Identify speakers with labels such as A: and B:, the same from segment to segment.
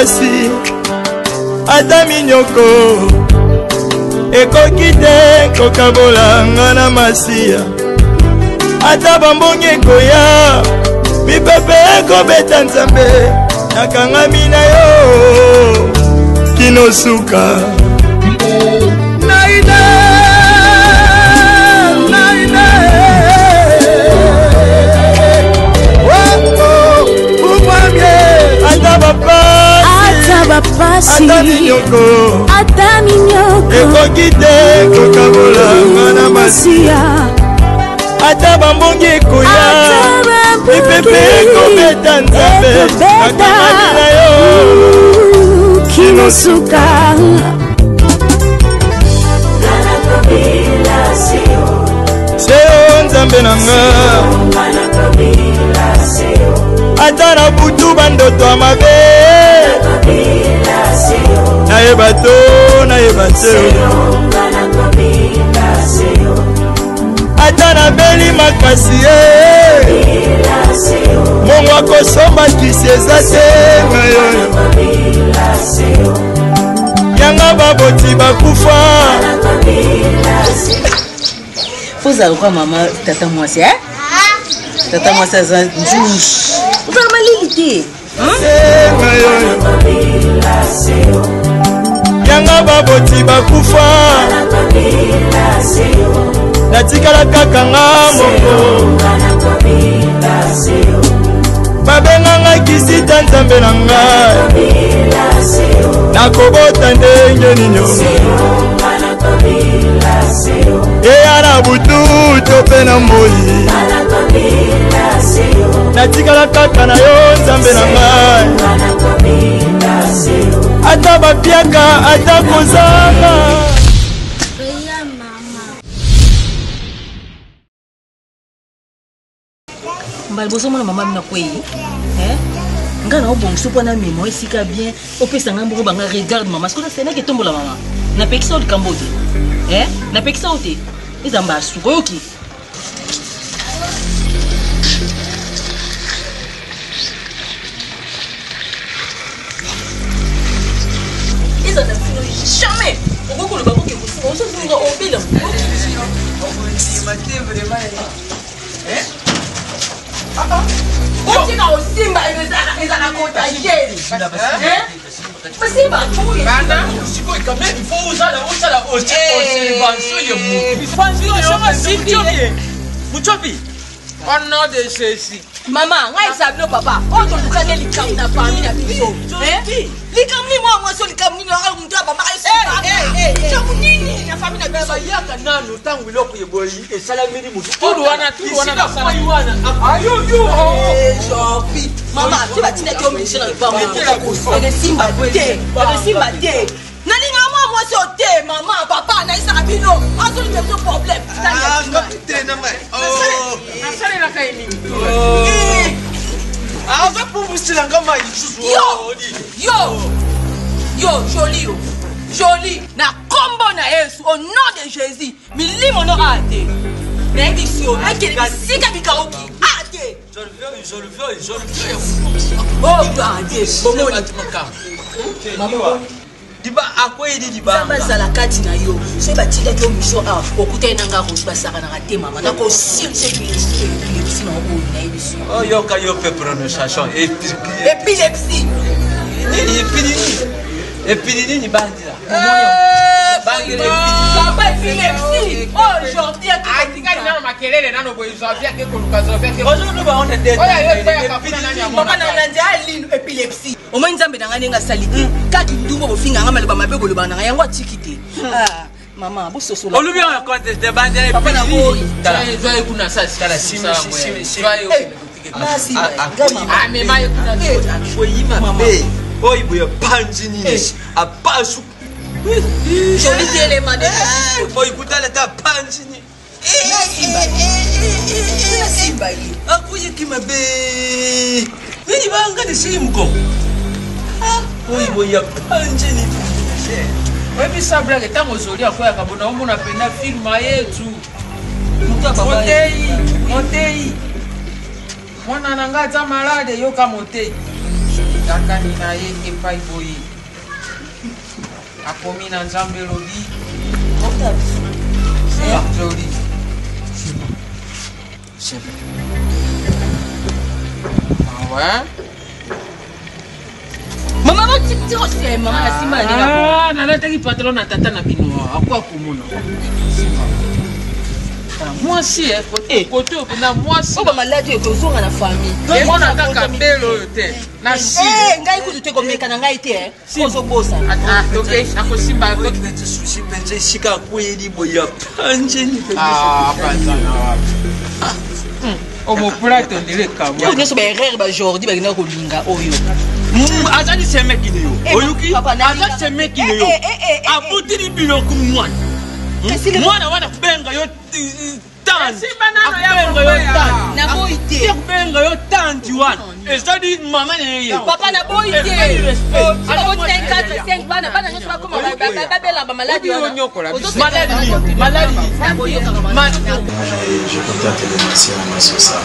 A: pasi ata minyoko ekoki te kokabola nga na masiya ata bambongi ekoya mipepe ekobeta nzambe nakangami na yo kinosuka ata minyoko ekoki te kokabola nga na masiya ata bambongi ekoya mipepe ekobeta nzambe nakangami na yo kinosuka seo nzambe na nga ata na butu bandoto ya mabe nayeba te ata nabeli makasi mongo akosomba kisi eza te ngayoyo yanga baboti bakufa
B: fozala kwa mama tata mwasi tata mwasi aza njush ozala malili te
A: yanga baboti bakufa natikala kaka nga moko babenganga kisita nzambe na ngai nakobota ndenge ninyo eya na butu to mpe na moi natikala kaka na yo nzambe na ngai ata bapiaka ata kozanga
B: mbali boso mwana mama mina kwei nga na obongisa mpo na memo esika bien opesa nga mboko banga regarde mama sikoyo nasenaki etombola mama napekisa o likambo te napekisa o te eza mba asuka oyoki eza na fino jamais okokoloba boke kofuka osofunga obela otika osimba ezala contagieux osimba
C: banda sikoyo quand même il faut osala observation ya muchopi au nom de Jésus
B: mama ngai sabino papa oto lukane likambo na fami na biso likamni mwa so likamni na muntu abamba ayo chamu nini na fami na biso
C: yaka nanu tangu iloko yeboyi esalamiri mutu tulu wana wana ayo
B: chopi mama tiba tina kyo mishina ipamu ene simba te nalinga mwa so te mama papa na isa bino azo ni beso problem
C: kapitena mai nasale na kaini va pouvoir ngama
B: joli na kombo na Yesu au nom de Jésus milimo no ate na edisio akele bisika bikaoki ate
C: je le veux
B: oh ate bomoni mama
C: diba akwedi diba
B: samba zala kati na yo so batika kyo misho okuta nanga ko basaka na te mama na ko silse epilepsie na ko na ebiso
C: oh yoka yo pe prononciation
B: epilepsie
C: epidini ni bandira
B: bangere epilepsie oh aujourd'hui
C: atika nano makelele nano bo izovia ke kolukazo ke ojo ba on de
B: papa na ndia lino epilepsie o mwe nzambe na ngani nga salite kaki ndumbo bofinga nga maloba mabe boloba na yango atiki mama bososo la
C: olubi on conteste de bandira
B: papa na boy
C: joye kuna sasa kala sima joye
B: merci
C: mais mai kuna boyima be boy boya panjini apasu
B: joli élément de
C: boy kutala ta panjini
B: simba
C: akuye kimabe nini banga de simko boy boya panjini wewe sabra ke tango zoli akoya kabona omona penda filma yetu motei mwana nanga ta malade yoka motei Dakani na ye epai boye. Akomi na nzambe lobi. Joli. Ah ouais?
B: Maman, tu sais, maman, la Simba, elle est là.
C: Ah, nalataki patron na tata na bino. Akwa kumuna. Moi si, côté au na moi si.
B: Oh, maman, là, tu es toujours dans la famille.
C: Et moi, na kaka belo te. Na si.
B: Eh, ngai kutu te komeka na ngai te, eh. Kozo bosa.
C: Ah, ok, ako simba.
A: Te sushi penje shika kweli boya panje ni.
C: Ah, bazana. O mo prato ndile kamo.
B: Yo nyoso ba erreur ba Jordi ba ngina ko linga oyo.
A: Azali seme kini yo. Oyuki. Azali seme kini yo. Abutiri bino kumwan. Mwana wana benga yo tan.
C: Simba nano ya
B: Na boite.
A: Benga yo tanti wana. Ezali mama ne ye.
B: Papa na boite. Alors 5 bana nyoso ba koma ba bela ba maladi wana.
C: Maladi.
D: Je comptais à te remercier à sur ça.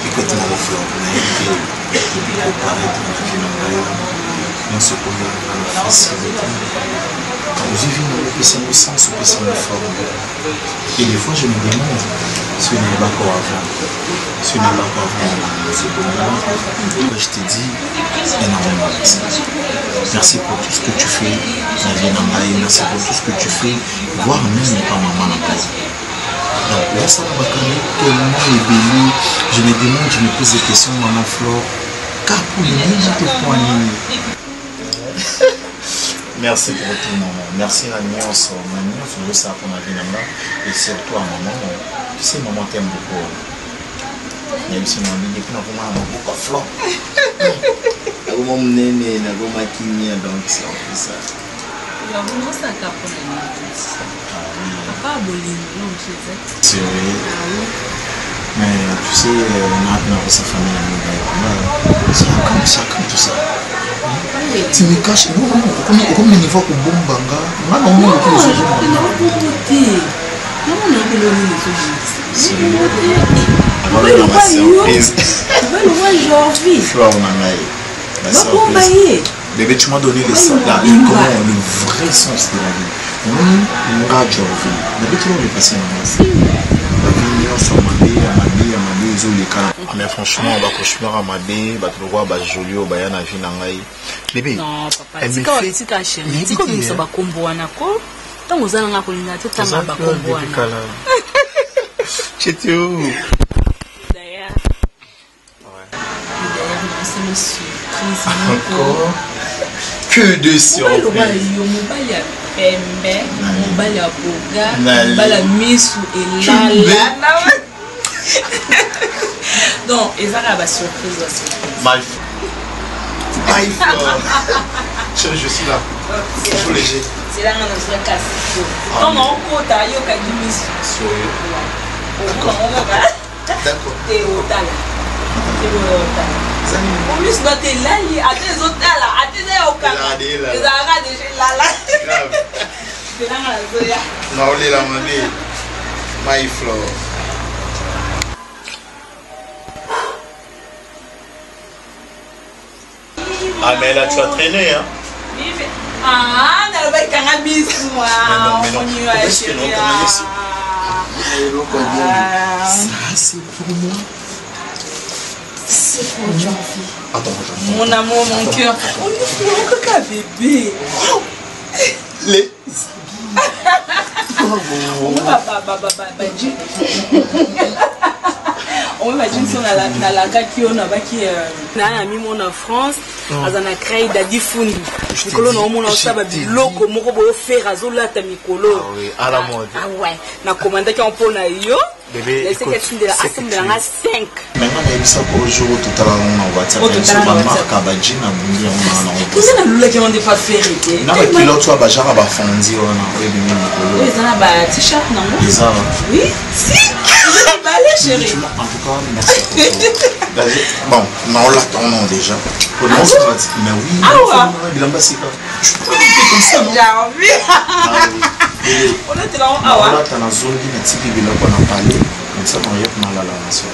D: Écoute mon fleur, depuis qu'on parlait de la vie, on se connaît dans la facilité. Quand je vis dans le PC, sans ce PC forme. Et des fois, je me demande si on n'est pas encore avant. Si on n'est pas encore avant, c'est pour moi. Je te dis énormément merci. Merci pour tout ce que tu fais. Merci pour tout ce que tu fais. Voire même pas maman en place. Donc là, ça va tellement ébélé. Je me demande, je me pose des questions, maman Flore. Car pour les gens te poignent. Merci pour tout, maman. Merci à Nyos. Je sais qu'on a vu là. Et surtout à maman. Tu sais, maman t'aime beaucoup. Même si maman dit que nous avons beaucoup de Flore. Nous avons néné, nous avons maquillé, donc c'est un peu ça. C'est vrai. Mais tu sais, on a sa famille à chacun tout ça. Tu me caches, comme il faut qu'on bombe banga, moi non moins que les autres. Bébé, tu m'as donné le sens, le vrai sens de la vie. Mais franchement, on va cauchemar à Madé, on va trouver un joli au Bayan à Vinangaï. Bébé,
B: non, papa, c'est quand on est caché. C'est comme ça, va combo à Nako. Tant que vous allez en colline, tout ça va combo à Nako.
D: J'étais où?
B: D'ailleurs, c'est une surprise.
D: Encore? Que de surprise.
B: Pembe, mobali ya boga, mobali ya misu elala. Donc, ezaka ba surprise aussi.
D: My je suis là. Toujours léger.
B: C'est là on a casse. Quand on kota yo ka misu.
D: D'accord.
B: Et au tala. En plus, quand tu es là, il y a des autres là, à des autres. Les arabes déjà là.
D: Grave.
B: C'est là la zoya.
D: Non, on est là, on est. My Flore. Ah, mais là, tu as traîné, hein?
B: Ah, on a le bac à mis moi.
D: Mais non, est-ce que nous ça, c'est pour moi.
B: C'est pour toi.
D: Attends.
B: Mon amour, mon cœur. On est pour un bébé.
D: Les.
B: On va dire qu'on a la gars qui on a mis mon en France, on a créé d'Adifouni. Mikolo na omona osaba biloko moko boyo faire azolata mikolo.
D: Ah oui, à la mode.
B: Ah ouais, na commandé qui on pose na yo.
D: Bébé,
B: c'est question de la assemblée na 5.
D: Maintenant il ça pour jour tout à l'heure on WhatsApp sur ma marque abadji na bungi on a.
B: Vous avez lula qui on des pas faire été.
D: Na ba pilote wa bajara ba fondi on a oui bimi mikolo.
B: Oui, ça na ba t-shirt non.
D: Ça.
B: Oui, si. Allez chérie.
D: En tout cas, merci. Bon, on l'attend déjà. Mais oui, il a passé quoi? Je peux pas comme ça, non?
B: J'ai envie. On était là,
D: on là, t'as la zone qui n'a pas de qu'on a parlé. Comme ça, on y a mal à la nation.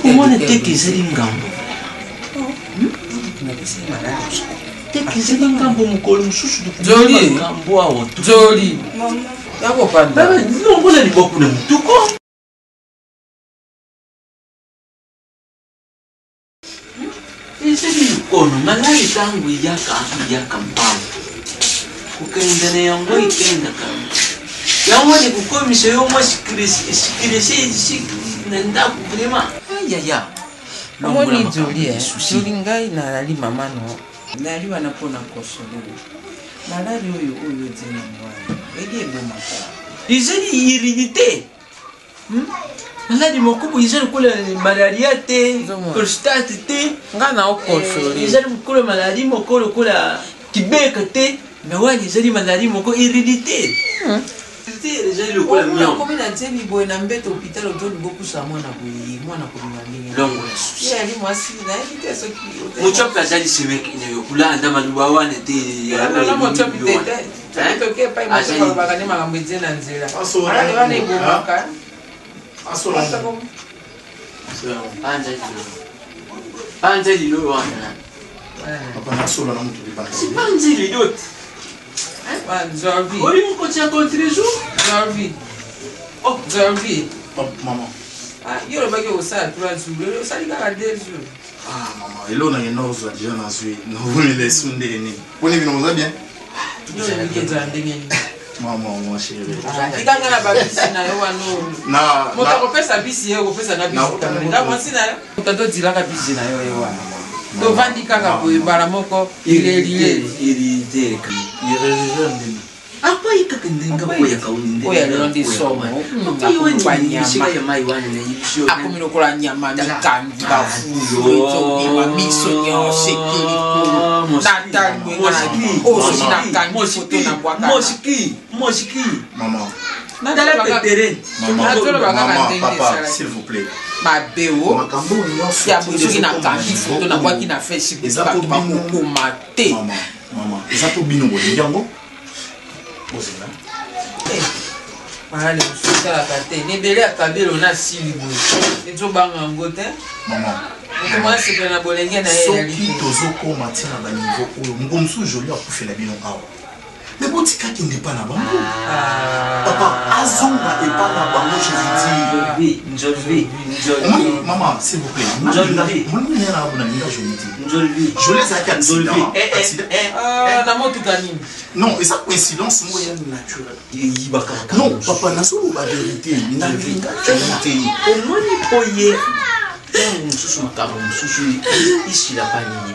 C: Comment était que c'est l'ingambo? Tekizeli ngambo mukolo mususu
A: Joli.
C: ngambo awo.
A: Joli. Yabo panda.
C: Baba ngona liboku na mutuko. Iseli kono malali tangu yaka mpango. Ukenda ne yango ikenda kama. Yango ni kukomisha yo mwa sikirisi nenda kubrema. Ayaya.
A: Amoni Joli Joli ngai na lali mama no. Nali wana pona kosolele. Malali oyo dina mwana. Edi ebomaka.
C: Iseli iridite. Maladi mokubu izali kula malaria te, prostate te,
A: Ngana okosole.
C: izali kula maladi mokolo kula kibeka te, na wani izali maladi moko iridite. Izali kula mion.
A: Komi na temi boy na mbeto hôpital otoni boku sa mwana ko mwangi.
C: Longo la susi.
A: Ya ali mwasi na evite soki.
C: Muchoka zali semeki ina yokula anda maluba wane te.
A: Na mochopi tete. Toke pa imochoka bakani makambo ejena nzela. Ala wana ebomaka.
C: Panze lilo wana.
D: Papa nasolo na mutu libanda.
C: Si panze lilo.
A: Zorbi.
C: Oli mkocha kontrezo.
A: Zorbi. Oh, Zorbi.
D: Maman.
A: Ah, yo baki osala 3 jours. Osali kaka 2 jours.
D: Ah maman, elo na ngena ozwa déjà na zwi. No vumi le sunde ni. Poni bino moza bien?
A: Yo biki ndenge ni.
D: Maman, moi chérie.
A: Ikanga na babisi na yo wano.
D: Na
A: Moto kopesa bisi yo kopesa na bisi. Nga mwasi na yo. Moto dilaka bisi na yo yo wana. To vandi kaka boye bara moko irelile.
C: Iride. Apa ika kendenga koya kaunde.
A: Oya londi somo.
C: Shika ya mai wane na yibisho.
A: Akumino kola nyama mikangi bafuyo to bima miso nyo sekiriko. Natal ngana osi na kangi foto na bwaka.
C: Moshiki.
D: maman.
C: Nadala petere.
D: Maman, papa, s'il vous plaît.
A: Babeo.
D: Makambo nyonso.
A: Ya bosoki na kangi foto na bwaki na Facebook ba ko mate.
D: Maman, ezato bino bolingango. Bozela.
A: Mala usuka la kate. Nebele akabelo na silibo. Ezo banga ngote.
D: Maman.
A: Comment c'est que na bolenge na
D: soki tozokoma tina ba niveau oyo ngomsu joli akufela bino awa. Mais botikaki ndepa na bango. Papa, azonga epa na bango, je vous
C: Njolvi.
D: maman, s'il vous plaît.
C: Njolvi.
D: Je les accident.
A: na motu kanini.
D: Non, et ça coïncidence moyen naturelle. Non, papa, n'a pas la vérité. N'a vérité.
C: Omoni poye. Mususu makabo mususu ici la panini.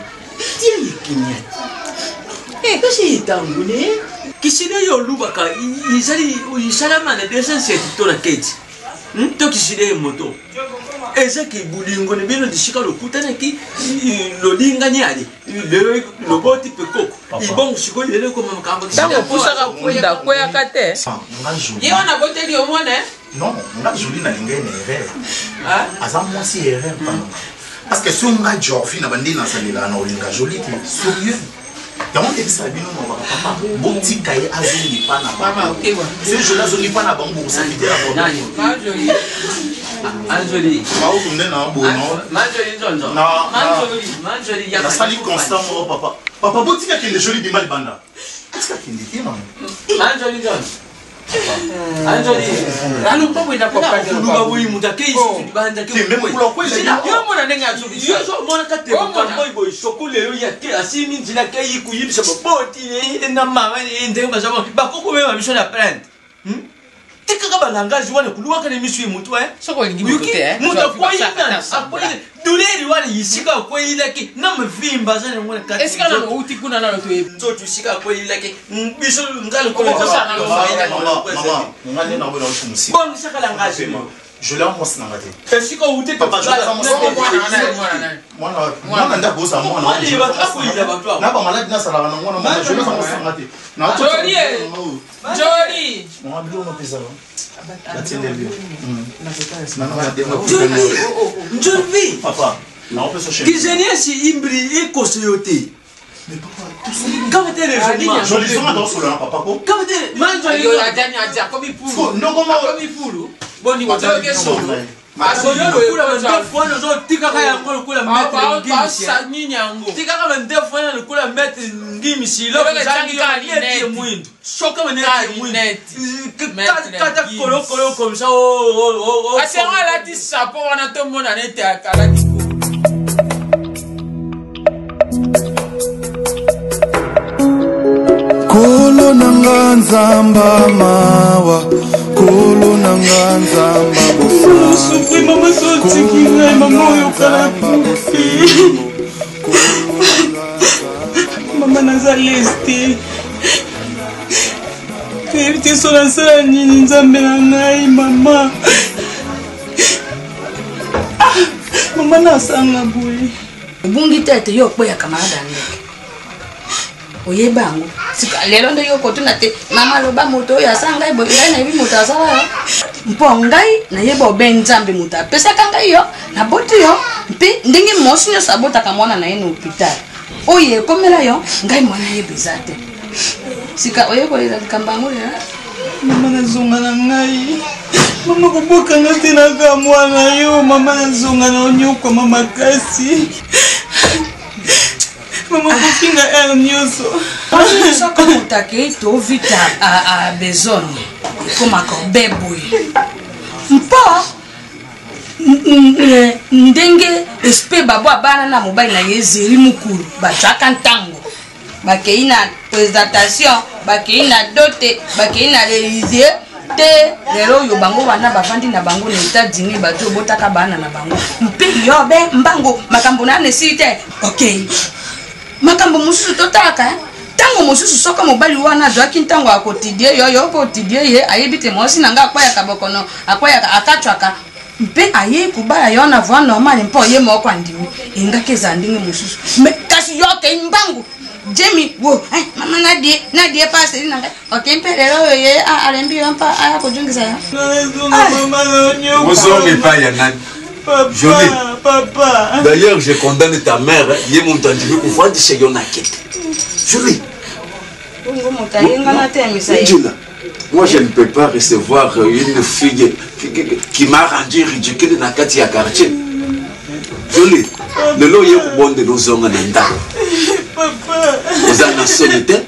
C: Tiens kinya. Kasi itangune. Kiside yo lubaka izali uyisalama na desense titola keti. To kiside moto. Ezeki bulingo ne bino dishika lokutana ki lolinga nyali. Le boti pekoko. Ibong siko lele ko makambo.
A: Tango pusaka kwenda kwea kate. Ye wana boteli omone?
D: Non, on a joli na linga na erreur. Aza mwasi erreur pa. Parce que si on a jofi na bandi na salela na olinga joli te sérieux. Yango ebisa bino na papa. Botika ye azongi pa na
A: Mama, OK wa.
D: C'est je la zongi pa na bango ça veut la bonne.
C: Nani?
A: Majoli.
C: Anjoli.
D: Ba o kunde na bo no.
C: Manjoli njonjo. Manjoli ya.
D: La sali constant mo papa. Papa botika kende joli bi mal banda. Est-ce que kende ti maman?
C: Manjoli njonjo. Anjoli.
A: Alu mpo ina kwa pande
C: Luba
A: kwa.
C: boyi mutake isi banda ke.
D: Même pour la quoi
A: Yo mona nenga azubi.
C: Yo so mona kate kwa boy boy sokule yo ya ke asimi njila ke yiku yibisha boti na mama ndenga bazabo bakoko bema bisho na plante. Tika kaba langazi wane kuluwa kane misu ye mutu
A: Soko lingi mutu te.
C: Mutu kwa ina. Duleri wane yisika kwa ila ke na mvimba sana mwana kate.
A: Esika na uti kuna na to e.
C: Nzoto shika kwa ila ke biso ngalo kwa Bon saka langazi.
D: Je l'ai en sangaté.
C: Esika ute
D: Papa, je l'ai en sangaté. Moi, nda bosa moi na. Na ba malade na sala na mwana mwana je l'ai en sangaté. Na
A: Joli. Joli.
D: Moi bio no pesa. Atende bio. Na na
C: Njolvi.
D: Papa, na on peut se chercher.
C: Kizenia si imbri eko soyote.
D: Mais papa,
A: Comment t'es les gens?
D: je les sens dans ce là, papa.
A: Comment t'es?
D: Non, comment?
C: Bon, il va te dire ça.
E: Kolo nanga nzamba mawa, kolo nanga nzamba
A: Souffrir, maman, sorti qui est, maman, yo kala kufi. Maman naza leste. Te so na sala nini nzambe na ngai, maman. Maman nasanga boye.
F: Bungi tete yo kwa ya camarade ndeke. Oyebango. Sika lelo ndo yo kotuna te mama loba moto ya sanga ibo na ibi moto asala. Mpo ngai na yeba obenjambe moto pesa kanga yo na boto yo mpe ndenge mosi yo sabota ka mwana na eno hospital. Oye komela yo ngai mwana yebeza te. Sika oye ko leza kambango ya.
A: Mama nazonga na ngai. Mama kuboka ngate na ka mwana yo mama nazonga na onyoko mama kasi. Mama kufinga nyonso.
F: Soko mutake to vita a bezone. Koma ko beboy. Mpo ndenge espe babo abana na mobile na yezeri mukuru bachaka ntango. Bakeina présentation, bakeina dote, bakeina réaliser te lero yo bango wana bafandi na bango na États-Unis bato botaka bana na bango. Mpe yo be mbango makambo na nesite. Okay. Makambo mususu totaka tango mususu soka mobali wana doaki ntango akotidie yo kotidie ye ayebite mosi nanga akwaya kabokono akwaya akatwaka mpe aye kubala yo na voix normal mpo ye moko andimi engake za ndinge mususu me kasi yo ke mbangu Jemi wo mama nadie passe nanga okay mpe lero ye alembi yo mpa aya kujungisa ya
G: Vous ne pas Yann. Jolie.
A: Papa.
G: D'ailleurs, je condamne ta mère. Il est mon temps de vous voir de chez Yonaket. Jolie. Moi, je ne peux pas recevoir une fille qui m'a rendu ridicule dans le quartier. Jolie. Le lot est bon de nos hommes en Inde. Vous en avez solitaire.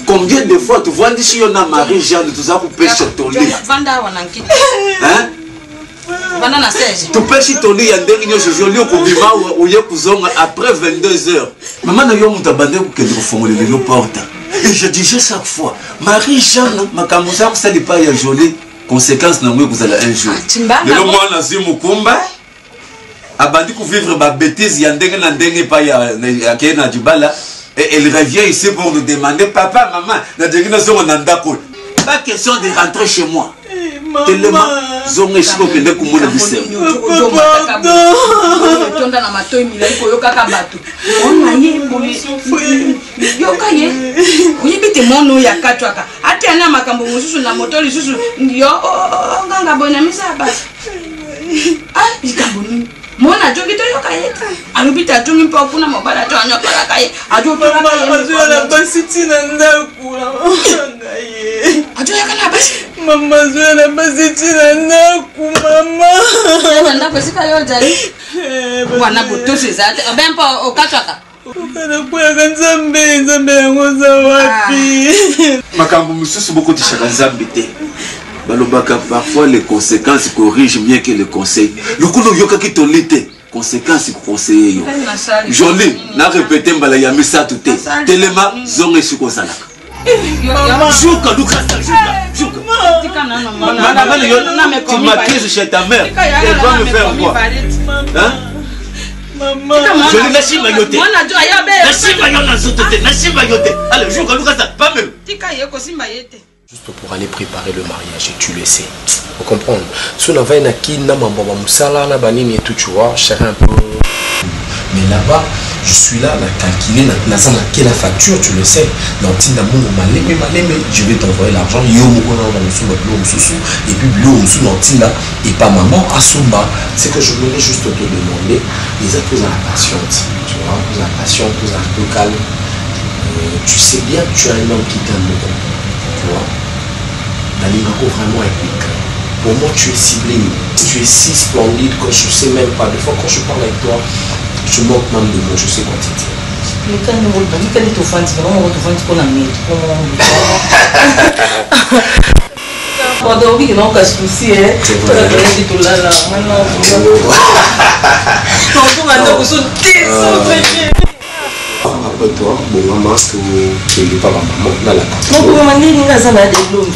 G: Combien de fois tu vois d'ici on a Marie-Jeanne, tu as coupé chez ton lit. Hein? Tu peux chez ton lit, il y a des gens qui sont au Yokuzong après 22h. Maman n'a pas abandonné pour que tu fasses le porte. Et je disais chaque fois, Marie-Jeanne, ma camouflage, ça n'est pas jolie. Conséquence, vous allez un jour. Le moment, on a vu Mukumba. Abandi pour vivre ma bêtise, il y a un dengue pas à Djibala. Et elle revient ici pour nous demander, papa, maman, pas question de rentrer chez moi. Tellement, zonge chiko kende kumona bisema.
F: Tonda na matoi mila iko yoka bato. Ona yembo yoka ye. Uyibite mono ya katwaka. Ati ana makambo mususu na motori susu yo nganga bona misaba. Ikambo ni. Mona jogi to yoka ye. Alubita tungi mpa kuna mobala to anyoka kai. Ajo to la kai.
A: Ajo la basiti na ndakula. Ngaye.
F: Ajo yakana basi.
A: Mama zoela basiti na ndaku mama.
F: Nda basika yo jali. Wana botosi zate. Bempa okatwaka.
A: Ukana kuya nzambe yango za wapi.
G: Makambo mususu boko tishaka nzambe te. Balobaka parfois les conséquences corrigent mieux que les conseils. Le coup de yoka qui te lite, conséquences conseiller yo. Jolie, n'a répété mbala ya misa tout est. Tellement zonge suko salaka. Jouka Lucas, jouka. Tu m'accuses chez ta mère. Elle va me faire quoi? Hein? Je ne laisse pas yoter. Laisse pas yoter. Laisse pas yoter. Allez, jouka Lucas, pas même.
H: Juste pour aller préparer le mariage, et tu le sais. Faut comprendre. Si on avait une qui n'a pas musala, n'a pas ni tout, tu vois, chercher un peu. Mais là-bas, Je suis là, la calculer, la facture, tu le sais. Je vais t'envoyer l'argent. Et puis, et pas maman, Asumba. C'est que je voulais juste te demander, ils ont plus la patience. Tu vois, plus la patience, plus un peu calme. Tu sais bien que tu as un homme qui t'aime beaucoup. Tu vois, Dalinako vraiment épique. Pour moi, tu es sublime. Tu es si splendide que je ne sais même pas. Des fois, quand je parle avec toi, je manque même de mots, je sais quoi te dire.
B: Mais quand nous volons, quand nous te faisons, vraiment, nous te faisons pour la mettre. Quand on dit que non, casse souci, hein. C'est vrai. Tout là, là. Maintenant, on va nous sauter, sauter.
H: Toi, bon maman, que tu n'es pas maman, là la carte.
B: Non, pour maman, il y a des blonds qui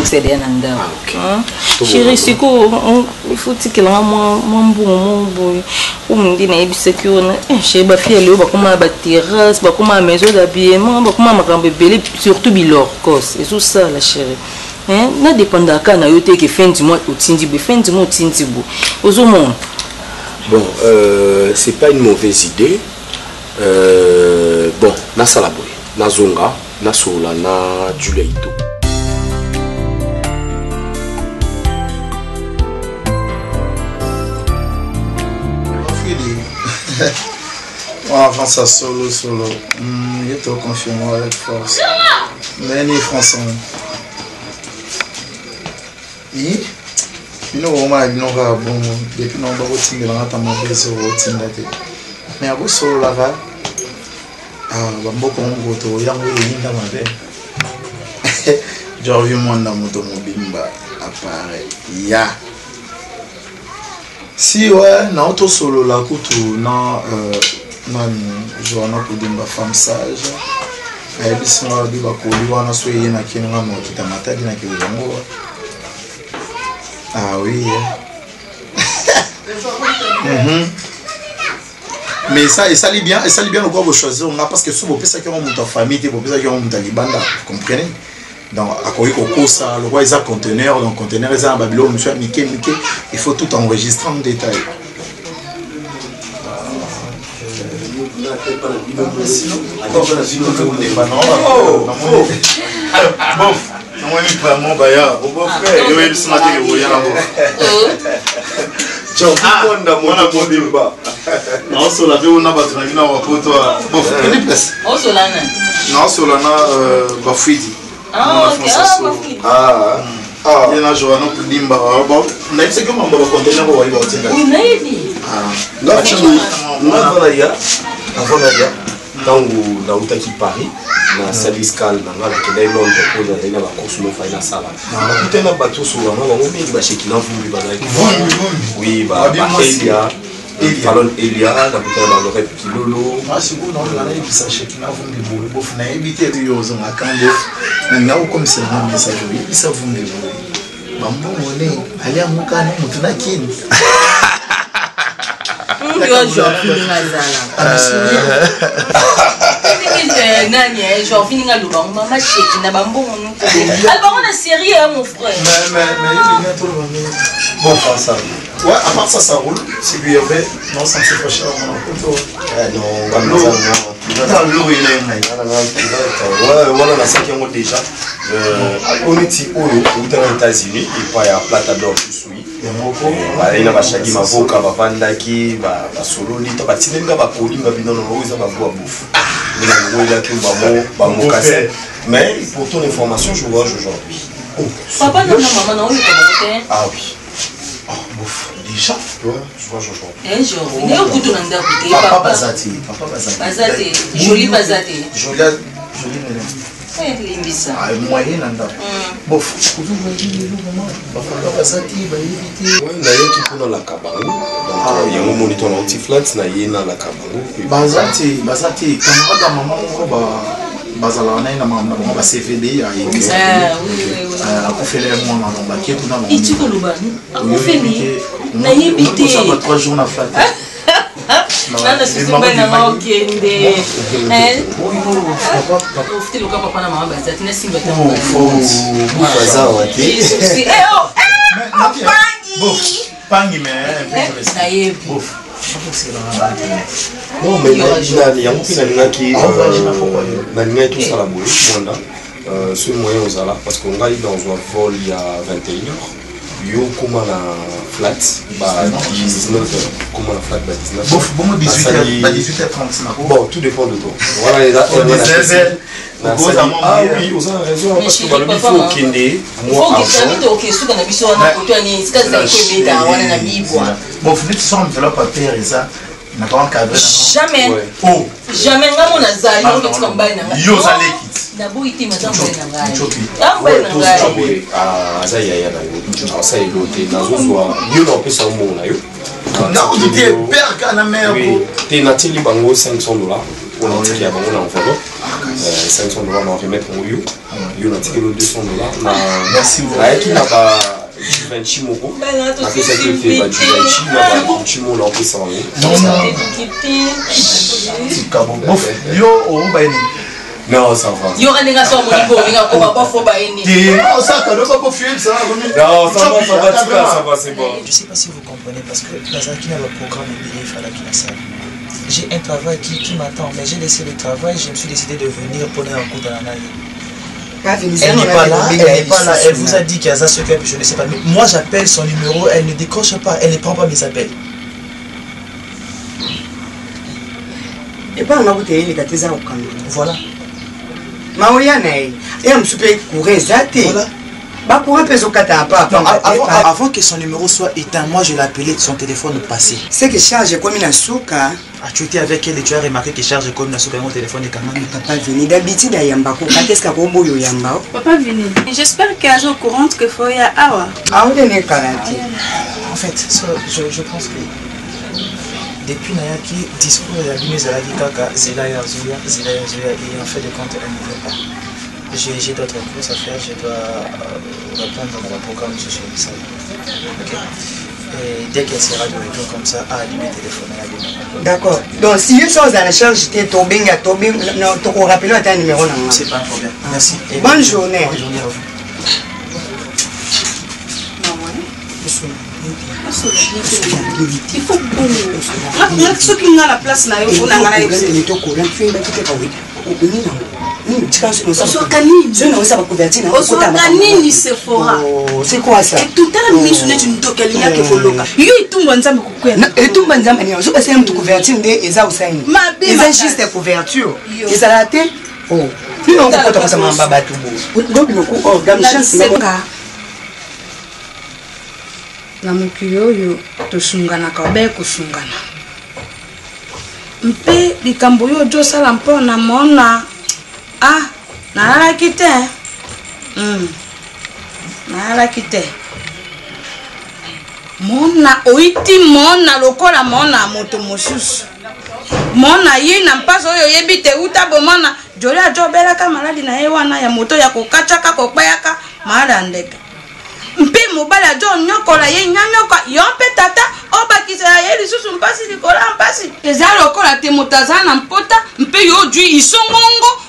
B: sont là. Chérie, c'est quoi? Il faut que tu aies un bon. Pour me dire, il faut que tu aies une terrasse, une maison d'habillement, une bébé, surtout bilor. C'est tout ça, la chérie. Na dépend quand na yote que fin du mois au tindibo, fin du mois au tindibo.
H: Bon, c'est pas une mauvaise idée. Bon, na salaboy, na zonga, na sola, na juleito.
E: On avance à solo. Je te confirme avec force. Mais ni français. Oui. Nous on va bon depuis nous on va retirer la rata mobile sur retirer. Mais à vous solo là-bas. Bambo Congo to yango yinda mabe. J'ai vu mon moto mobimba apparaît. Ya. Si ouais, na auto solo la kutu na Joana Kudimba femme sage. Et puis si on dit ba ko liwana so yena kinga mo kitamata dina kiwango. Ah oui. Mais ça lit bien le quoi vous choisir on a parce que si vous pensez que on monte en famille vous pensez que on monte à libanda vous comprenez donc à quoi ça le roi ils a conteneur donc conteneur ils a un Babylone monsieur Mickey il faut tout enregistrer en détail non, sur la vie, on a battu la vie dans la photo. Bon, quelle est la place?
B: Oh, Solana.
E: Non, Solana, Bafouidi.
B: Ah, ok, Bafouidi.
E: Ah, il y a un jour, on peut dire, bon, on a dit que mon baba conteneur, on va y voir.
B: Oui, mais il dit.
H: Là, tu avant d'ailleurs, quand on a été à Paris, on a service calme, on a été dans Londres, on a course au final ça. On a été dans bateau sur la main, on a été chez qui n'a oui, Fallon Elia, on a été dans le petit Lolo.
E: Ah, c'est bon, on a été chez qui n'a on a évité de yoser à Cambo. On a comme c'est un message, il s'est voulu. Bambo, on est allé à Moukane, on a qui.
B: Genre fini à l'eau, maman chérie, n'a pas bon. Alors on a sérieux mon frère.
E: Mais il y a tout le monde. Bon, ça. Ouais, à part ça, ça roule. C'est lui avait non sans se fâcher non,
H: voilà la cinquième déjà. On est aux États-Unis et pas à Plata d'Or oui. Il y a des avocat, bandaki, solo, il y a des mais pour ton information, je vois aujourd'hui.
B: Papa, non, maman, non,
H: ah oui. Oh, bouf. Déjà, je vois aujourd'hui.
B: Un jour, il y a beaucoup de monde à côté.
E: Papa Bazati.
B: Bazati. Jolie Bazati.
E: Jolie
B: Limbisa.
E: Ah, moyen nanda. Bof. Papa Bazati, bah éviter.
H: Ouais, là il y a qui pour dans la Kabango. Donc il y a un moniteur anti-flat, là il y a dans la Kabango.
E: Bazati, camarade maman, bazala na maman ba CVD a écrit.
B: Ah oui.
E: A fait les mois dans ba qui kuna.
B: Et tu koloba. A fait ni. Na yebité.
E: Ça va 3 jours na flat.
B: Nana sisi bana maokende. Papa ufite loka papa na mama bazati na simba tamu.
E: Bazawa ti.
B: Pangi.
E: Pangi mais.
B: Na yebi.
H: Non, mais il y a un petit qui n'a tout ça la bouille, ce moyen aux alas, parce qu'on a eu dans un vol il y a 21h. Yo comme la flat, 19h, comme la flat, 19h.
E: Bon, 18h30.
H: Bon, tout dépend de toi. Voilà, les ah oui, vous avez raison, parce que le faut qu'il y ait moi
E: bon, faut que tu sois enveloppe à terre et ça.
B: Jamais.
E: Oh.
B: Jamais nga mona zali o kitika mbai na ngai.
E: Yo zali kit.
B: Dabu iti madame na ngai.
H: Ouais, tout ça oui. Ah, ça y a na yo. Ça y loté na zo so. Yo na pesa mo na yo.
E: Na o dit père kana mère.
H: T'es na tili bango $500. On a tiré avant on a enveloppe. $500 on remet pour yo. Yo na tiré $200.
E: Merci beaucoup.
H: Là qui n'a pas Givenchy moko. Après ça que fait Givenchy na Chimo na pesa mo.
E: Yo o ba ni.
H: Non, ça va.
B: Yo renga so mo niveau nga ko ba fo ba ni.
E: Non, ça ka do pas confier ça.
H: Non, ça va, c'est bon.
I: Je sais pas si vous comprenez parce que Nazaki n'a pas de programme de billet, il fallait qu'il la salle. J'ai un travail qui m'attend, mais j'ai laissé le travail, je me suis décidé de venir pour un coup dans la naille. Elle n'est pas là, elle vous a dit qu'il y a ça, je ne sais pas. Mais moi j'appelle son numéro, elle ne décroche pas, elle ne prend pas mes appels.
J: Et pas on a voté les gâteaux au Cameroun.
I: Voilà.
J: Maoyane, et on se peut courir zaté. Voilà. Bah pour un peu au kata pas.
I: Avant que son numéro soit éteint, moi je l'ai appelé, son téléphone passé.
J: C'est que charge comme une souka.
I: Ah, tu étais avec elle et tu as remarqué que charge comme une souka mon téléphone est quand même.
J: Papa venu d'habitude à Yambako. Qu'est-ce qu'a combo yo Yambao?
F: Papa venu. J'espère qu'elle est au courant que Foya Awa.
J: Ah on est quarantaine.
I: En fait, je pense que depuis Nayaki, discours et la mise à la vie kaka, Zelaya Zuya, et en fait de compte elle ne veut pas. J'ai d'autres courses à faire, je dois répondre dans le programme sur ça. Ok. Et dès qu'elle sera de retour comme ça, à allumer le téléphone à la.
J: D'accord. Donc si une chose à la charge, tu es tombé, non, tu peux rappeler un numéro.
I: C'est pas un problème. Merci.
J: Et bonne journée.
I: Bonne journée à vous.
F: Il faut beaucoup. Ce qui a la place là, il faut la
J: c'est quoi ça?
F: Et tout à l'heure, je suis une tokelia qui faut loca. Il tout le monde
J: et tout le monde, je passe un couverture et ça aussi. Ils ont juste couverture. Ils ont raté. Oh, tu n'as pas de ça, ma baba tout beau. Donc, oh, dame chance,
F: na mokili oyo tosunganaka obe kosungana mpe likambo oyo ojosala mpo na mona nalalaki te nalalaki te mona oiti mona lokola mona moto mosusu mona ye na mpasi oyo oyebi te uta bomona joli ajobelaka maladi na ye wana ya moto ya kokataka kokpeyaka maladi ya ndeke mpe mobali ajo nyokola ye nyanyoko yo mpe tata obakisela ye lisusu mpasi likola mpasi eza lokola te moto aza na mpota mpe yo ojwi isongongo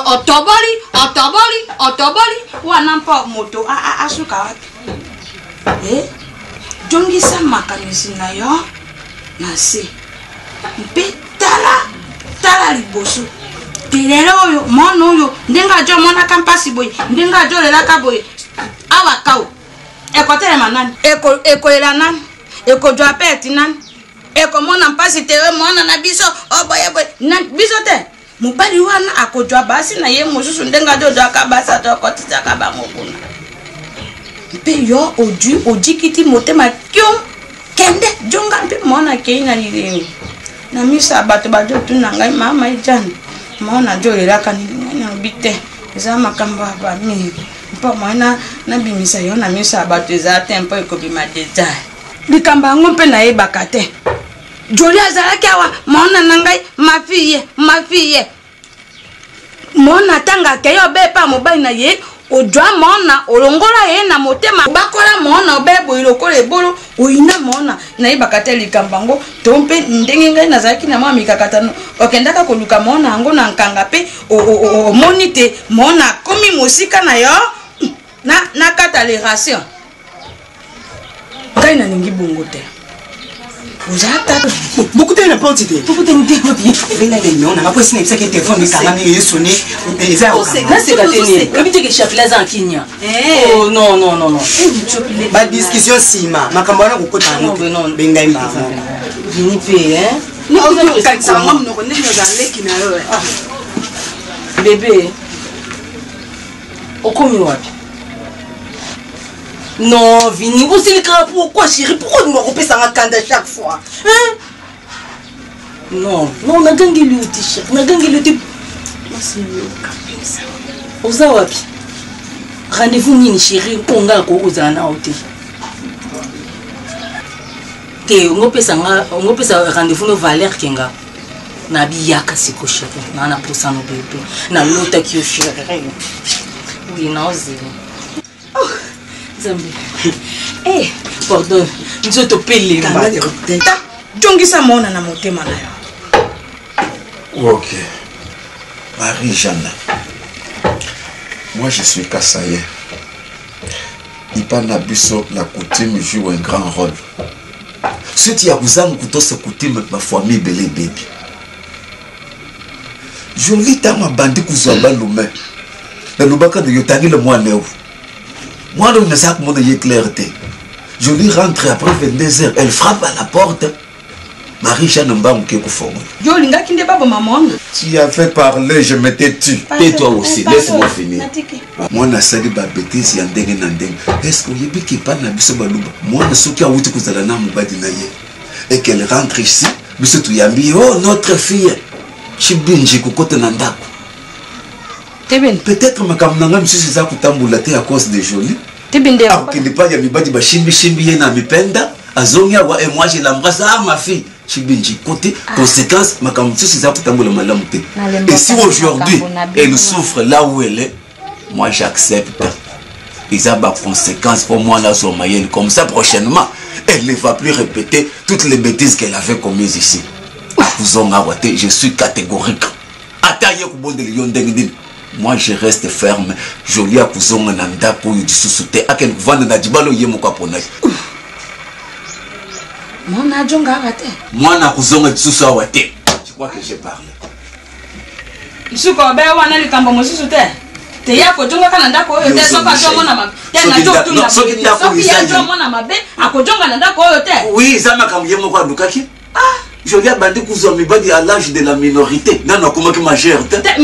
F: otoboli wana mpo moto asuka wapi jongisa makanisi na yo na se mpe tala liboso telele oyo mona oyo ndenge ajo monaka mpasi boye ndenge ajo lelaka boye awa kao ekotelema nani ekolela nani ekodwa pe eti nani ekomona mpasi tewe mwana na biso oboyeboye nani biso te mobali wana akodwa basi na ye mosusu ndenge adodwaka basi azokotisaka bango kuna mpe yo ojikiti motema kiom kende jonga mpe mwana kei na lilengi na misa bato badotuna ngai mama ejani mwana jolelaka nini obi te eza makambo ya bamiri mpo mwana nabimisa yo na miso ya bato eza te mpo ekobima deja likambo yango mpe nayebaka te joli azalaki awa mona na ngai mafiye mona ntanga akei obepa mobali na ye ojwa mona olongola ye na motema bakola mona obeboyi lokola ebolo oyina mona nayebaka te likambo yango to mpe ndenge ngai nazalaki na mwa mikakatano okendaka koluka mona yango na nkanga mpe omoni te mona akomi mosika na yo na kata les rations ngai nalingi bongo te
J: Beaucoup de la porte. Beaucoup de on a pas essayé de téléphone de Karami et sonné.
B: Oh non, non, non, non.
J: Pas discussion Sima. Ma camarade au côté de Bengaï Mama.
B: Bébé, non, Vini, vous savez pourquoi chérie? Pourquoi vous me repérez ça à chaque fois? Hein? Non, non, on a gagné le t-shirt. On a gagné le t-shirt. Rendez-vous ni chérie, on a on a rendez-vous no Valère Kenga. Na biyaka siko chérie. Na poussa no bébé. Na lota qui au chérie. Oui, non, eh, pardon, nous sommes payés.
F: Donc, ça m'a na motema na yo.
H: Ok. Marie-Jeanne. Moi, je suis Kassaye. Ipa Nabiso, la coutume joue un grand rôle. Si tu as besoin de cette coutume, ma famille belé bébé. Je lis dans ma bande que vous avez l'homme. Le lubaka de Yotani le mois néo. Moi, je ne sais pas comment il clarté. Je lui rentre après 22 h. Elle frappe à la porte. Marie-Jeanne m'a dit que faut. Tu as fait parler, je m'étais tu. Et toi aussi, laisse-moi finir. Moi, je sais que ma bêtise est en est-ce que vous avez dit pas na biso baluba? Moi, je sais que vous avez dit que et qu'elle rentre ici. Biso tu yambi, oh, notre fille. Chibinji kukote nandako. Peut-être ma kamnanga monsieur César kutambula te à cause de Jolie.
F: Tebende.
H: Ah, qui n'est pas ya mibadi ba shimbi yena mipenda. Azongia wa et moi je l'embrasse à ma fille. Chibinji côté conséquence ma kam monsieur César kutambula malamu te. Et si aujourd'hui elle souffre là où elle est, moi j'accepte. Ils ont des conséquences pour moi là sur Mayenne. Comme ça prochainement, elle ne va plus répéter toutes les bêtises qu'elle avait commises ici. Je suis catégorique. Moi je reste ferme. Jolie à Kouzonga Nanda pour du sous-souté. À quel vendre na dibalo yemo kapona.
F: Moi na jonga wate.
H: Moi na Kouzonga du sous-souté. Tu crois que je parle?
F: Isuko be wana likambo mo sous-souté. Te ya ko jonga kana ndako yo te so ka jonga na mabe. Te na jotu na. So ki ya jonga na mabe akojonga na ndako yo te.
H: Oui, ça m'a kam yemo kwa dukaki. Ah. Je viens de dire à l'âge de la minorité. Non, non, comment que ma gère? C'est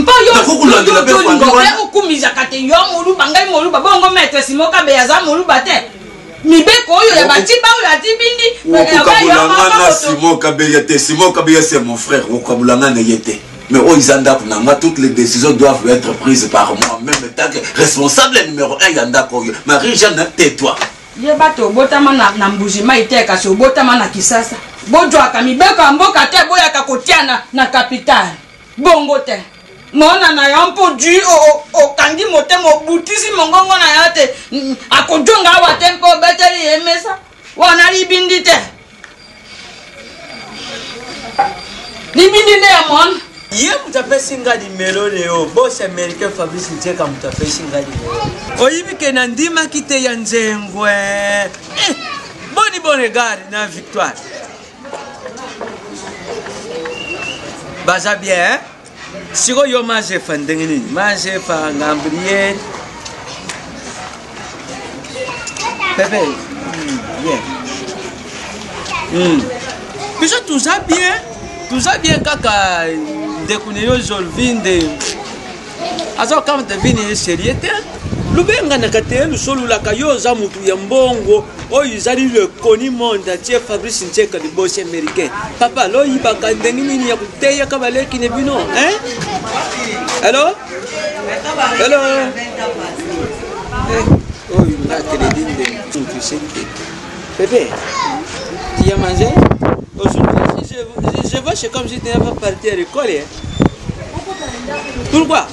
H: mon frère. Mais toutes les décisions doivent être prises par moi. Même tant que responsable numéro 1, Marie-Jeanne, tais-toi.
F: Bojwaka mibeka mboka te boyaka kotiana na capital bongo te mona na yampo du o kangi motema obutisi mongongo na yate akojonga wa tempo beteli emesa wana libindi te libindi ne amon
A: ye mutapesi ngadi melone yo boss américain Fabrice Nzeka mutapesi ngadi oyibi ke na ndima kite ya nzengwe boni gare na victoire. Baza bien, si vous avez mangé fandengini, mangé par Gambriel. Bébé, bien. Mais tout ça bien, kaka, découvrir aujourd'hui de. Alors quand tu viens sérieux, lubenga nakate lusolu la kayo za mutu ya mbongo oyo izali le koni monde entier Fabrice Nzeka de boss américain papa lo yibaka ndengi nini ya kuteya kabaleki ne bino hein hello oh il a crédit de tu sais bébé tu as mangé aujourd'hui je vois c'est comme si tu n'avais pas parti à l'école hein pourquoi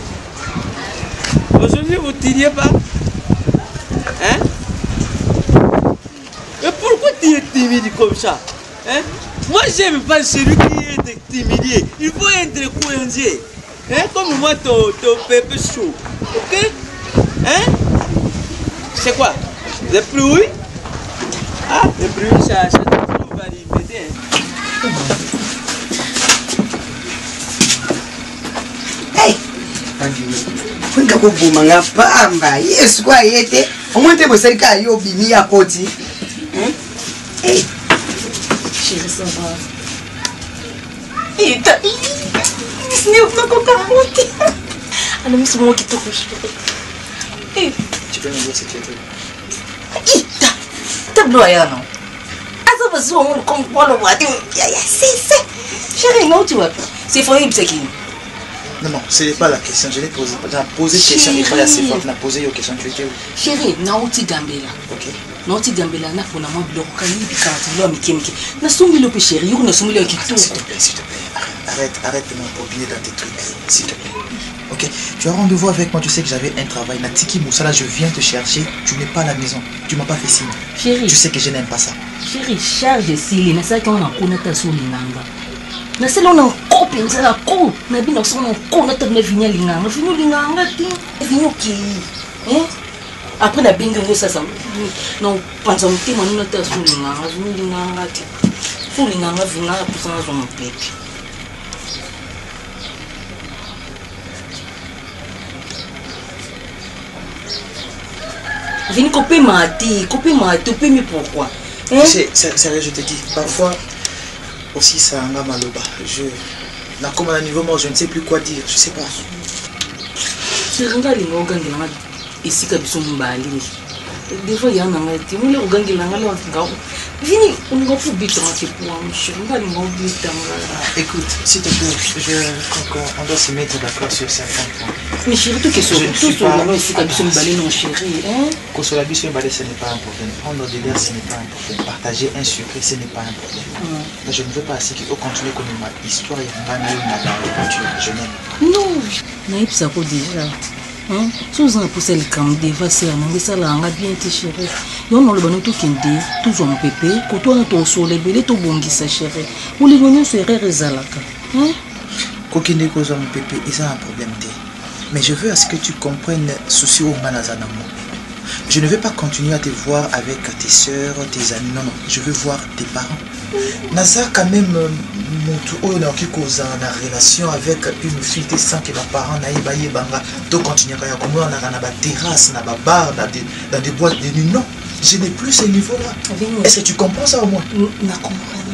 A: aujourd'hui vous ne tiriez pas? Hein? Et pourquoi tu es timide comme ça? Hein? Moi j'aime pas celui qui est timide. Il faut être courageux. Hein? Comme moi ton pépé chaud. Ok? Hein? C'est quoi? Le bruit? Ah, le bruit ça va répéter. Hein?
J: Kwenda kubuma ngapamba Yesu kwa yete omuntu bosalika yo bimi ya koti
B: Chérie, ça va. Et t'as... Ce n'est pas qu'on t'a monté. Alors, c'est moi qui te couche.
I: Tu peux me dire si tu es tout.
B: T'as bloyé, non? Ah, ça va se voir comme quoi le voit. C'est... Chérie, non, tu vois. C'est horrible, c'est qui?
I: Non, ce n'est pas la question. Je l'ai posé. J'ai posé une question. Il fallait assez fort. Tu n'as posé une question. Tu étais où?
B: Chérie, Nauti Gambela.
I: Ok.
B: Nauti Gambela, n'a pas de bloc. Na sombi le chérie, on a sombi le qui tout.
I: S'il te plaît. Arrête de m'embobiner dans tes trucs. S'il te plaît. Ok. Tu as rendez-vous avec moi. Tu sais que j'avais un travail. Natiki Moussala, je viens te chercher. Tu n'es pas à la maison. Tu m'as pas fait signe.
B: Chérie.
I: Tu sais que je n'aime pas ça.
B: Chérie, charge Sili. Na sa qu'on a connaître sur l'inanga. Na selo na kopi nzala ko. Na bino sona ko na tane vinya linganga. Vinyo linganga ti. Vinyo ki. Après la bingo ça non panza mtima nina ta sulinganga sulinganga ti sulinganga vina kusana zo mpeke vini copé mati mais pourquoi
I: c'est sérieux, je te dis parfois aussi ça m'a maloba na comme à un niveau moi je ne sais plus quoi dire, je sais pas.
B: C'est regarde les organes ici que biso mbali des fois il y en a mais tu me le regardes là là vini on va faire bit tranquille pour un chéri
I: écoute s'il te plaît on doit se mettre d'accord sur certains points.
B: Mais chéri tout question tout sur là ici que biso mbali non chéri
I: consoler biso mbali ce n'est pas un problème, prendre de l'air ce n'est pas un problème, partager un secret ce n'est pas un problème. Mais je ne veux pas assez qu'on continue comme ma histoire et ma voiture, je n'aime.
B: Non naïf ça pour déjà tous en poussé le camp de vasser en ça là on bien été chéri yo non le bon tout kende tous on pépé ko toi ton soleil belé to bongisa chéri ou les gagnon serait rezalaka
I: ko kende ko zo mon pépé ils ont un problème té mais je veux à ce que tu comprennes souci au manazana moi. Je ne veux pas continuer à te voir avec tes soeurs, tes amis, non, je veux voir tes parents. Naza quand même mon na relation avec une fille de sang que mes parents n'aient pas donc continuer à comme on a na terrasse, na bar, dans des boîtes de nuit. Non, je n'ai plus ce niveau-là. Est-ce que tu comprends ça au moins?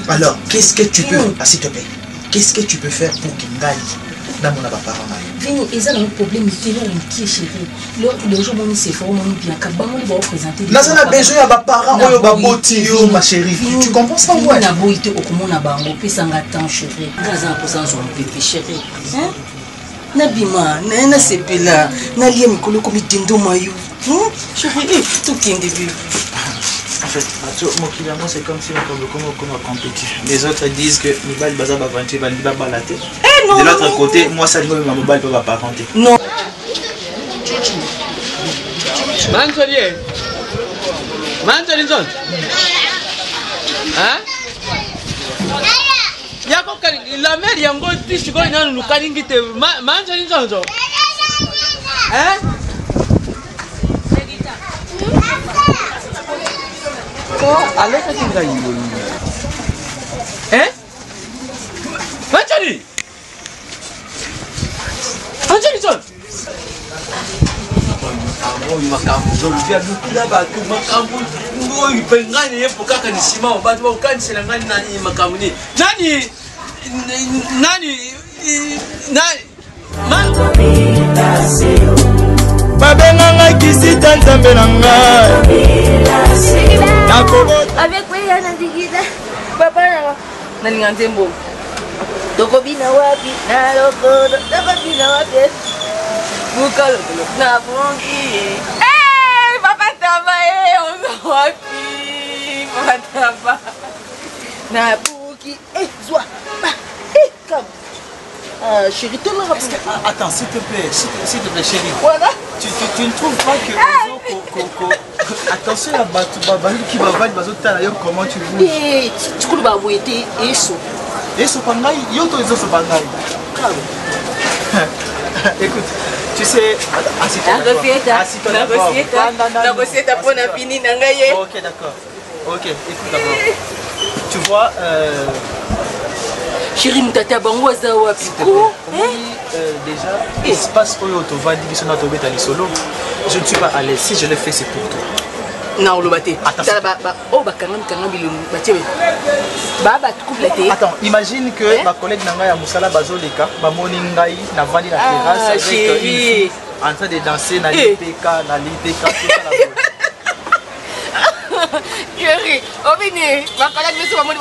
I: Alors, qu'est-ce que tu peux, s'il te plaît, qu'est-ce que tu peux faire pour qu'il n'aille dans mon parents?
B: Vini, ils ont un problème qui est chéri. Le jour où on s'est fait, on bien capable de présenter.
I: Là, on a besoin de parents, ma chérie. Tu comprends ça, ouais?
B: On a beau être au commun à Bango, puis ça m'attend, chéri. Grâce à un son bébé, chéri. Nabima, na sepela, na lié mikolo comme tindo mayu. Chéri, tout qui est début.
I: En fait, moi c'est comme si on compétit. Les autres disent que Mobile Baza va vanter, va balater. De l'autre côté, moi ça dit que ma Mobile va pas rentrer.
B: Non.
A: Manjoli zone. Hein? Yako la mère yango tishi go ina lukaringi te manjoli zone. Hein? Allez, qu'est-ce que tu as dit? Hein? Manjoli! Manjoli zone!
K: babenganga kisita nzambe na ngai
F: avec quoi ya nazikita papa na nalinga nzembo tokobina wapi na lokodo tokobina wapi bukalo na bongi papa taba on wapi papa taba na buki zwa comme chérie,
I: attends, s'il te plaît, chérie.
F: Voilà.
I: Tu ne trouves pas que attention à Batu qui va valider comment tu veux.
B: Tu peux pas voir et ça.
I: Et ça pangai, yo to zo pangai. Écoute, tu sais, Ok, d'accord. Ok, écoute d'abord. Tu vois,
B: Chérie, mutata bango aza wapi?
I: Déjà, espace où tu vas dire que tu es solo, je ne suis pas à l'aise. Si je le fais, c'est pour toi.
B: Non, le baté. Attends,
I: imagine que ma collègue Nanga Moussala Bazoleka, ma moningai, na vandi la terrasse avec une fille en train de danser na l'IPK, na l'IPK, tout ça là.
B: Chérie, oh vini, ma collègue ne soit pas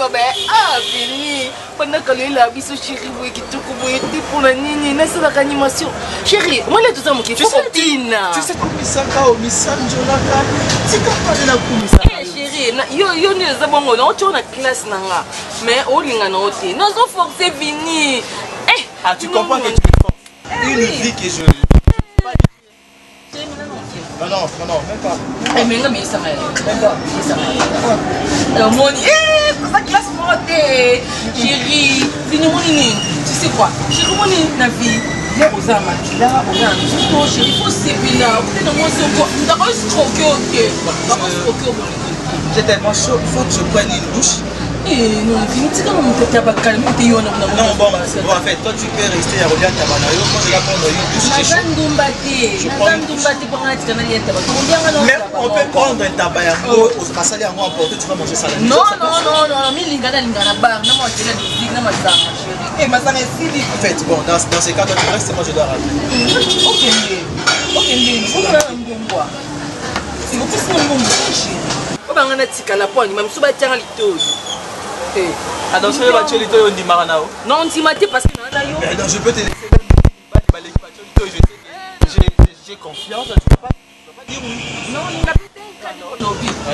B: ah vini, pendant que la biso chérie vous qui tout comme vous pour la nini, n'est-ce pas l'animation? Chérie, moi là tout ça mon qui copine.
I: Tu sais comme ça kao misanjolaka, c'est capable de la kumisa.
B: Eh chérie, yo ne zabongo, on tourne la classe nanga, mais au linga na ôté, nous on forcer vini. Eh,
I: ah tu comprends que tu es fort. Une vie que je non, même pas.
B: Eh, mais ça m'a même pas. Mon ça classe montée. Chérie, fini tu sais quoi? Chérie, mon na vie. Là, aux amateurs, là, on a un chérie, il faut s'épiler là. Peut-être dans moi, c'est encore. Nous avons escroqué, ok.
I: J'ai tellement chaud, il faut que je prenne une douche.
B: Eh non, tu quand même t'es pas calme, t'es yo non.
I: Bon, en fait, toi tu peux rester à Roland Tabanayo, moi je vais prendre une douche. Mais on peut prendre un tabayango, au passager en emporter, tu vas manger ça.
B: Non, mais lingana bar, non, moi je l'ai dit, non, ma sœur, chérie.
I: Eh, ma sœur est si en fait, bon, dans ces cas, toi tu restes, moi je dois rentrer.
B: Ok, on va un bon bois. C'est beaucoup plus bon chérie. On va en attirer la poigne, même si on va tirer l'ito.
I: Alors, je vais battre l'ito et on dit Maranao.
B: Non, on dit maté parce que
I: non, je peux te laisser. J'ai confiance, tu ne vas pas dire oui.
B: Non, il n'a pas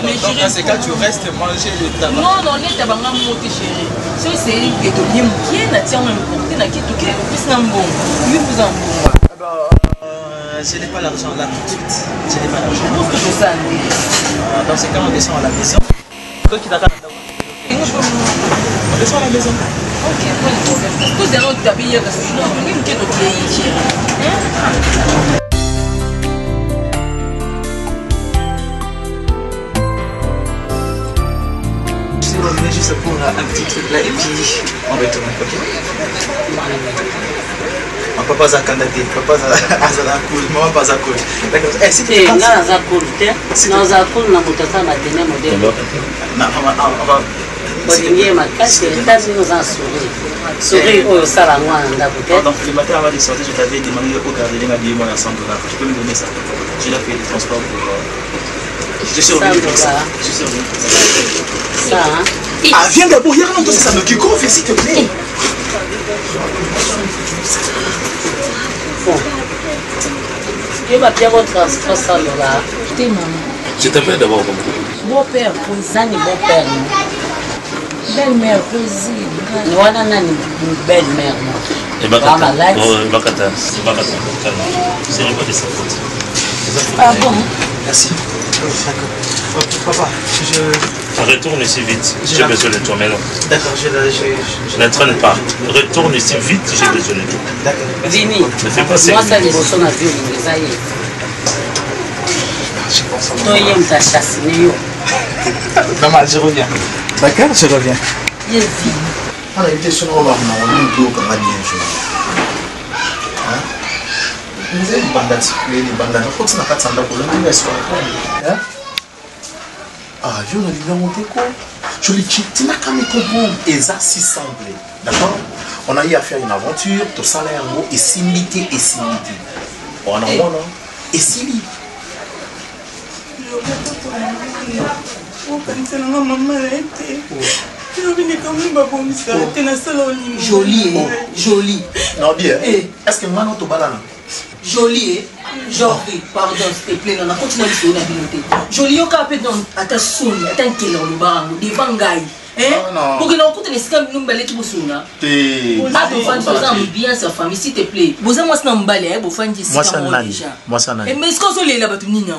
I: mais donc, dans ces cas, tu restes manger le tabac.
B: Non, les tabac, monter chérie. Si c'est que tu viens qui est, tu as même porté, tu as qui est un bon. Lui, vous en bon.
I: Je n'ai pas l'argent là tout de suite. Je n'ai pas l'argent.
B: Je pense que c'est ça.
I: Dans ces cas, on descend à la maison. Toi qui t'as on descend à la maison.
B: Ok, bon, tout est là, tu as parce que sinon, on est qui est
I: on venait juste pour un petit truc là et puis on retourne, ok? Papa za kandate, papa za cool, maman pas za cool. D'accord. Eh si tu es
L: là za cool, non za cool na mutasa matene modèle.
I: Na on va
L: Bodingue ma casse, t'as vu nos sourire. Sourire au salon là peut-être.
I: Donc le matin avant de sortir, je t'avais demandé de regarder les habits moi à 100 $. Tu peux me donner ça? Je l'ai fait le transport pour je suis revenu pour ça. Je suis revenu pour ça.
L: Ça hein?
E: Ah, viens d'abord, il y a un ça me qui confie, s'il te plaît.
L: Bon. Il va bien votre transport là.
B: T'es maman.
H: Je t'appelle d'abord comment?
B: Beau-père,
L: Zani beau-père.
B: Belle-mère, Rosie.
L: Nous on a une belle-mère.
H: Et Bakata. C'est une bonne faute.
B: Ah bon?
I: Merci. Papa,
H: Retourne ici vite, j'ai besoin de toi maintenant.
I: D'accord,
H: Ne traîne pas. Retourne ici vite, j'ai besoin de toi.
I: D'accord.
L: Vini,
H: ne fais pas ça.
L: Moi, ça, les bossons à vivre, les aïeux. Toi, il t'a assassiné.
I: Maman, je reviens. D'accord, je reviens.
L: Il est vide.
E: Alors, il était sur le moment, on est tout comme un bien joué. Vous avez des bandages, les bandages, il faut que ça n'a pas de sandales pour l'enlever, soit. Ah, je ne l'ai pas monté quoi. Je l'ai dit, tu n'as qu'à me comprendre. Et ça, si simple. D'accord? On a eu à faire une aventure, tout ça là, en gros, et similité, et similité. On a un non? Et similité.
J: Joli, joli.
E: Non, bien. Est-ce que maintenant, tu vas là?
J: Joli, genre, pardon, s'il te plaît, non, continue à faire une habileté. Joli, on peut dans ta sonne, attends qu'il y ait le bar, des bangailles. Pour que l'on compte les scams, nous balais tout sur là. Ah, vous faites bien sa famille, s'il te plaît. Vous avez un balai, vous faites
E: moi, ça n'a déjà. Moi, ça n'a
J: pas. Mais est-ce qu'on se l'est là-bas, tout le monde?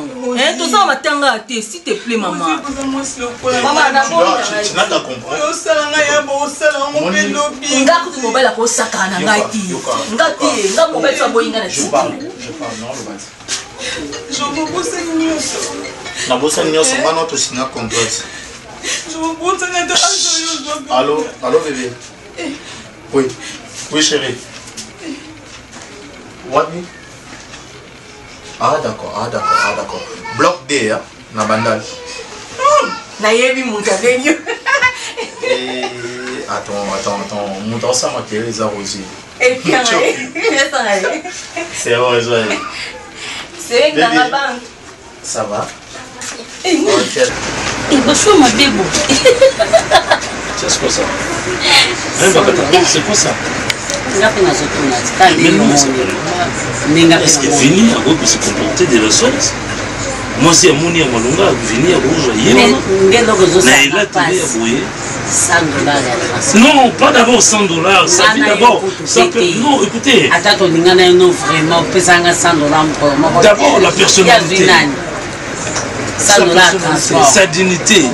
J: Tout ça, on va t'engager, s'il te plaît, maman. Maman, d'abord,
E: tu n'as pas compris.
J: Ngako mobile ako sakana ngati. Ngati, ngako mobile sa boyinga na.
E: Je parle, non, le bas. Je vous pose une news. Na bossa news, maintenant tu signes un contrat. Je vous pose une news. Allô, bébé. Oui. Oui, chérie. Wani? Ah, d'accord. Bloc D, hein, na bandal.
F: Nayebi Moutavenio.
E: Attends. Mouton, ça m'a créé les arrosés.
F: Et puis,
E: c'est vrai,
F: c'est dans la banque.
E: Ça va?
F: Et bonjour, ma bébé.
H: C'est quoi ça? C'est quoi ça? Est-ce que Vini a pu se comporter de la sorte? Moi, c'est Amouni Amalunga, Vini a bourgeois. Non, pas d'abord 100 $. Ça fait d'abord. Non, écoutez. D'abord, la personnalité. Sa dignité.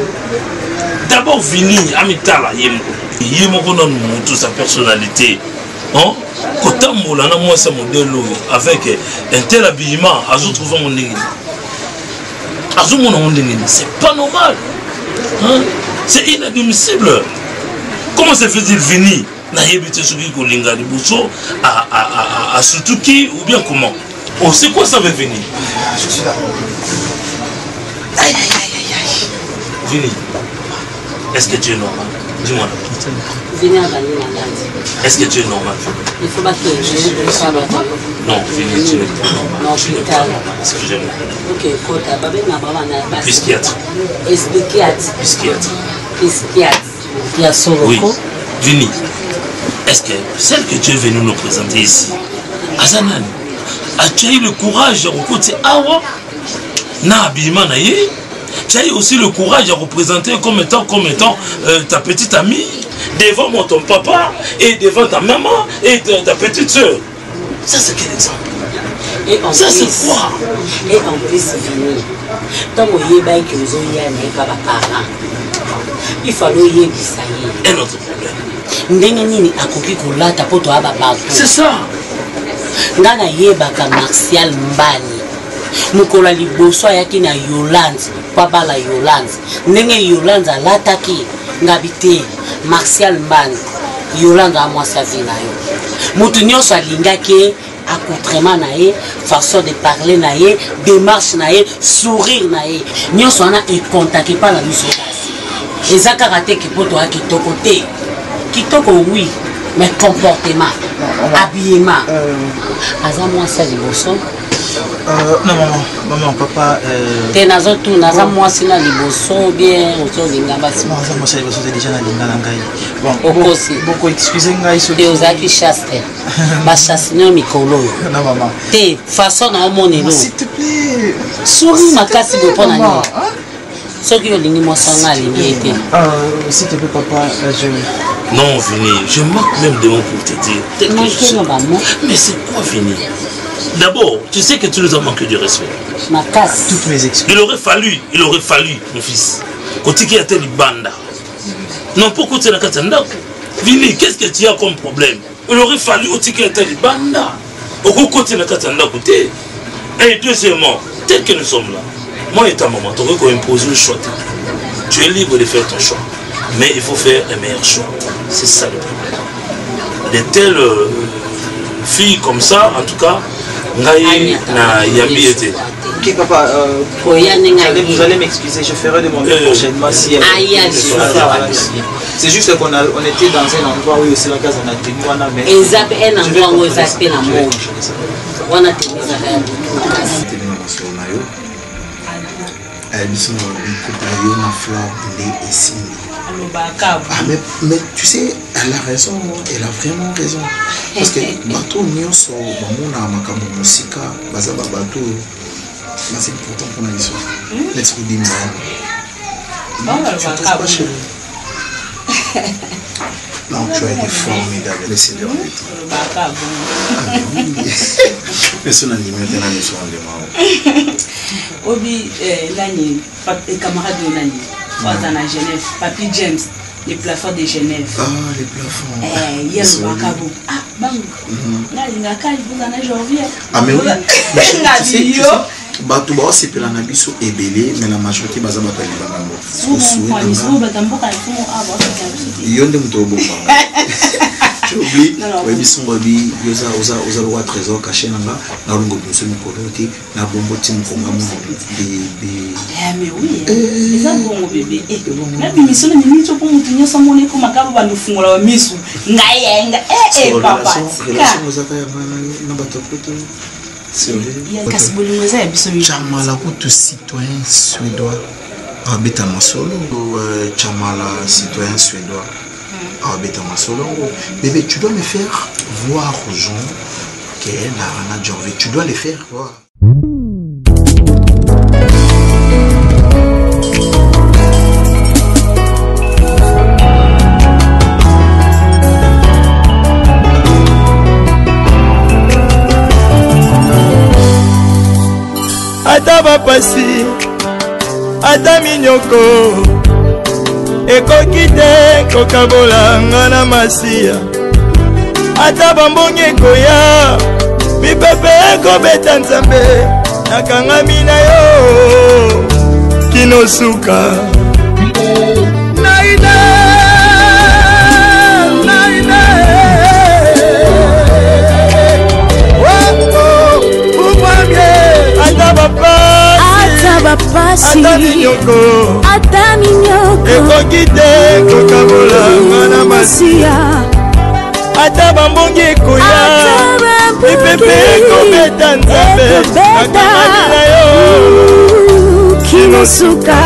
H: D'abord, Vini, Amitala, Yemoko non tout sa personnalité. Kotambola na moi sa modèle avec un tel habillement, azo trouver mon ndenge. Azo mon ndenge, c'est pas normal. C'est inadmissible. Comment se fait-il Vini na yebite soki kolinga liboso à Sutuki ou bien comment? Oh, c'est quoi ça veut venir?
I: Je suis là.
H: Aïe. Vini, est-ce que tu es normal? Dis-moi. Est-ce que tu es normal?
L: Il faut battre.
H: Non, Vini, tu n'es pas normal.
L: Non,
H: tu n'es pas normal. Excusez-moi.
L: Ok, Kota,
H: Psychiatre. Oui. Vini, est-ce que celle que tu es venue nous présenter ici, Azanan, as-tu eu le courage de rencontrer Awa? Na habillement naïe? Tu as eu aussi le courage de représenter comme étant ta petite amie devant ton papa et devant ta maman et ta petite soeur. Ça c'est quel exemple? Ça c'est quoi?
L: Et en plus, Vini, tant que vous avez que vous avez pas parents, il fallait y
H: un autre problème.
L: C'est ça. Ngana yebaka Martial Mbani. Mukola liboso yaki na Yolande, papa la Yolande. Ndenge Yolande alataki ngabite Martial Mbani. Yolande a moi sa vie na yo. Mutu nyonso alingaki accoutrement na ye, façon de parler na ye, démarche na ye, sourire na ye. Nyonso ana e contacté par la mission. Ezaka raté ki poto a kitoko te. Kitoko oui, mais comportement, habillement. Aza moi ça liboso.
I: Non, maman, papa.
L: T'es nazo tout, naza moi si na liboso bien, autour de ngabasi.
I: Non, ça moi ça liboso déjà na linga na ngai. Bon, beaucoup excusez ngai so.
L: Te ozaki chaste. Ba chasse no mikolo.
I: Non, maman.
L: Te façon na omonelo.
I: S'il te plaît.
L: Souris makasi bo pona ni. Soki yo lingi mo sanga lingi ete.
I: S'il te plaît papa, je.
H: Non, Vini, je manque même de mots pour te dire. Mais c'est quoi, Vini? D'abord, tu sais que tu nous as manqué de respect.
L: Ma casse.
I: Toutes mes excuses.
H: Il aurait fallu, mon fils, Kotiki a telle banda. Non, pourquoi tu es là? Vini, qu'est-ce que tu as comme problème? Il aurait fallu Kotiki a telle banda. Au côté de la Katanda côté. Et deuxièmement, tel que nous sommes là, moi et ta maman, tu aurais imposé le choix. Tu es libre de faire ton choix. Mais il faut faire un meilleur choix. C'est ça le problème. De telles filles comme ça, en tout cas, Ngaï na Yambi était.
I: Ok papa, vous allez m'excuser, je ferai de mon mieux prochainement si c'est juste qu'on était dans un endroit où aussi la case on a tenu, on a mis. Mais tu sais, elle a raison, elle a vraiment raison. Parce que bateau nyonso bamona makambo musika baza ba bateau c'est important pour la histoire. Let's go dim non, tu as été formidable, laissez-le en personne n'a limité dans l'émission de Mao.
J: Obi, Nani, camarade de Nani, à Genève, Papy James, les plafonds de Genève.
E: Ah, les plafonds.
J: Hier, au Macabo. Ah, bang. Nani, Nakali, vous en avez janvier.
E: Ah, mais oui. Tu sais, bato ba sepela na biso ebele mais la majorité baza bato ya libango yo nde moto oboma J'ai oublié. Oui, mais son baby, vous avez un trésor caché là. Dans le groupe, nous sommes colotis. Na bombo tim konga bébé.
L: Mais oui. C'est un bon bébé. Na bimisolo ni mito pour mutunya samone ko makaba bandu fungula misu. Ngayenga. Papa.
E: Relation vous avez na batokoto. C'est vrai. Chamala kutu citoyen suédois. Abeta Masolo, Chamala, citoyen suédois. Abeta Masolo. Bébé, tu dois me faire voir aux gens qu'elle a un Jorvé. Tu dois les faire voir.
K: Ataba pasi. Ata minyoko ekoki te kokabola nga na masiya ata bambongi ekoya mipepe ekobeta nzambe nakangami na yo kinosuka naina
M: ata minyoko ekoki te kokabola nga na masiya ata bambongi ekoya mipepe ekobeta nzambe nakangami na yo kinosuka